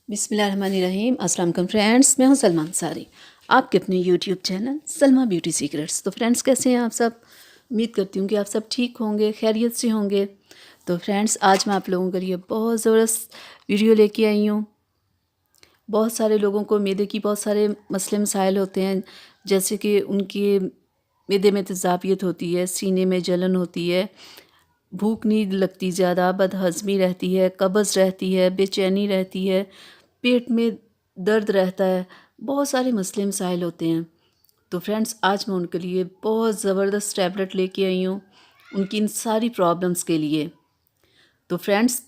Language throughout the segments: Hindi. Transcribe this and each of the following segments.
बिस्मिल्लाहिर्रहमानिर्रहीम। अस्सलाम वालेकुम फ्रेंड्स, मैं हूं सलमा अंसारी, आपके अपने YouTube channel Salma beauty secrets. तो फ्रेंड्स, कैसे हैं आप सब? उम्मीद करती हूं कि आप सब ठीक होंगे, खैरियत से होंगे। तो फ्रेंड्स, आज मैं आप लोगों के लिए बहुत ज़बरदस्त वीडियो लेके आई हूँ। बहुत सारे लोगों को मैदे की बहुत सारे मसले मसाइल होते हैं, जैसे कि उनके मैदे में तेज़ाबियत होती है, सीने में जलन होती है, भूख नहीं लगती ज़्यादा, बदहज़मी रहती है, कब्ज़ रहती है, बेचैनी रहती है, पेट में दर्द रहता है, बहुत सारे मसले मसाइल होते हैं। तो फ्रेंड्स, आज मैं उनके लिए बहुत ज़बरदस्त टैबलेट लेके आई हूँ, उनकी इन सारी प्रॉब्लम्स के लिए। तो फ्रेंड्स,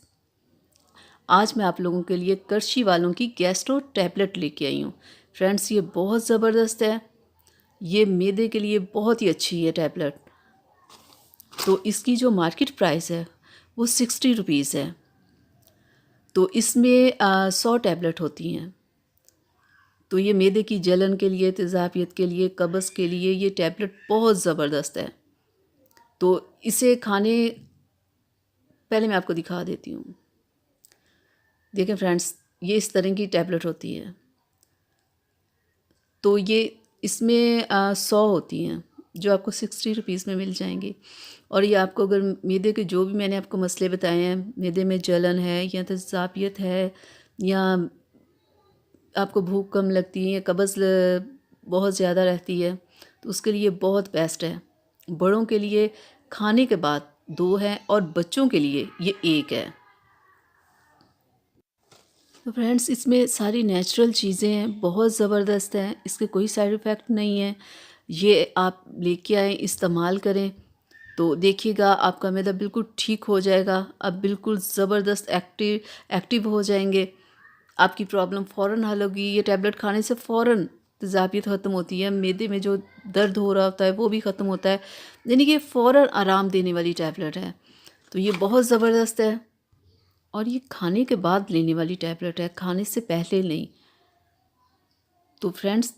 आज मैं आप लोगों के लिए करशी वालों की गैस्ट्रो टैबलेट लेके आई हूँ। फ्रेंड्स, ये बहुत ज़बरदस्त है, ये मैदे के लिए बहुत ही अच्छी है टैबलेट। तो इसकी जो मार्केट प्राइस है वो 60 रुपीज़ है। तो इसमें 100 टैबलेट होती हैं। तो ये मैदे की जलन के लिए, तेज़ाबियत के लिए, कब्ज़ के लिए ये टैबलेट बहुत ज़बरदस्त है। तो इसे खाने पहले मैं आपको दिखा देती हूँ। देखें फ्रेंड्स, ये इस तरह की टैबलेट होती है। तो ये इसमें 100 होती हैं, जो आपको 60 रुपीज़ में मिल जाएंगी। और ये आपको अगर मैदे के जो भी मैंने आपको मसले बताए हैं, मैदे में जलन है या तेज़ाबियत है, या आपको भूख कम लगती है या कब्ज़ बहुत ज़्यादा रहती है, तो उसके लिए बहुत बेस्ट है। बड़ों के लिए खाने के बाद 2 है और बच्चों के लिए ये 1 है। तो फ्रेंड्स, इसमें सारी नेचुरल चीज़ें हैं, बहुत ज़बरदस्त हैं, इसके कोई साइड इफ़ेक्ट नहीं है। ये आप लेके आएँ, इस्तेमाल करें, तो देखिएगा आपका मैदा बिल्कुल ठीक हो जाएगा। आप बिल्कुल ज़बरदस्त एक्टिव हो जाएंगे। आपकी प्रॉब्लम फ़ौरन हल होगी। ये टैबलेट खाने से फ़ौरन तेज़ाबियत ख़त्म होती है, मैदे में जो दर्द हो रहा होता है वो भी ख़त्म होता है, यानी कि फ़ौरन आराम देने वाली टैबलेट है। तो ये बहुत ज़बरदस्त है और ये खाने के बाद लेने वाली टैबलेट है, खाने से पहले नहीं। तो फ्रेंड्स,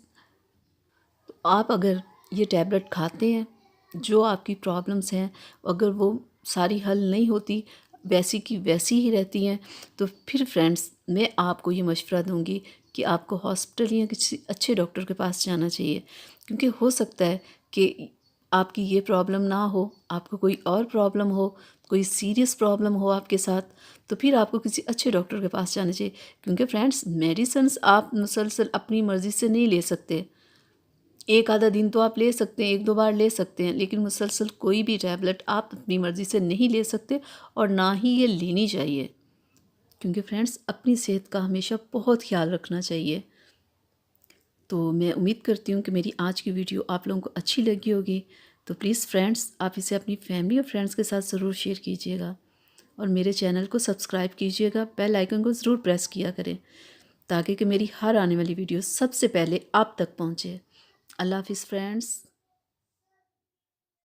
आप अगर ये टैबलेट खाते हैं, जो आपकी प्रॉब्लम्स हैं अगर वो सारी हल नहीं होती, वैसी की वैसी ही रहती हैं, तो फिर फ्रेंड्स, मैं आपको ये मशवरा दूंगी कि आपको हॉस्पिटल या किसी अच्छे डॉक्टर के पास जाना चाहिए। क्योंकि हो सकता है कि आपकी ये प्रॉब्लम ना हो, आपको कोई और प्रॉब्लम हो, कोई सीरियस प्रॉब्लम हो आपके साथ, तो फिर आपको किसी अच्छे डॉक्टर के पास जाना चाहिए। क्योंकि फ्रेंड्स, मेडिसिन्स आप मुसलसल अपनी मर्ज़ी से नहीं ले सकते। एक आधा दिन तो आप ले सकते हैं, 1-2 बार ले सकते हैं, लेकिन मुसलसल कोई भी टैबलेट आप अपनी मर्ज़ी से नहीं ले सकते और ना ही ये लेनी चाहिए। क्योंकि फ्रेंड्स, अपनी सेहत का हमेशा बहुत ख्याल रखना चाहिए। तो मैं उम्मीद करती हूँ कि मेरी आज की वीडियो आप लोगों को अच्छी लगी होगी। तो प्लीज़ फ्रेंड्स, आप इसे अपनी फैमिली और फ्रेंड्स के साथ ज़रूर शेयर कीजिएगा और मेरे चैनल को सब्सक्राइब कीजिएगा, बेल आइकन को ज़रूर प्रेस किया करें, ताकि कि मेरी हर आने वाली वीडियो सबसे पहले आप तक पहुँचे। अल्लाह हाफ़िज़ फ्रेंड्स।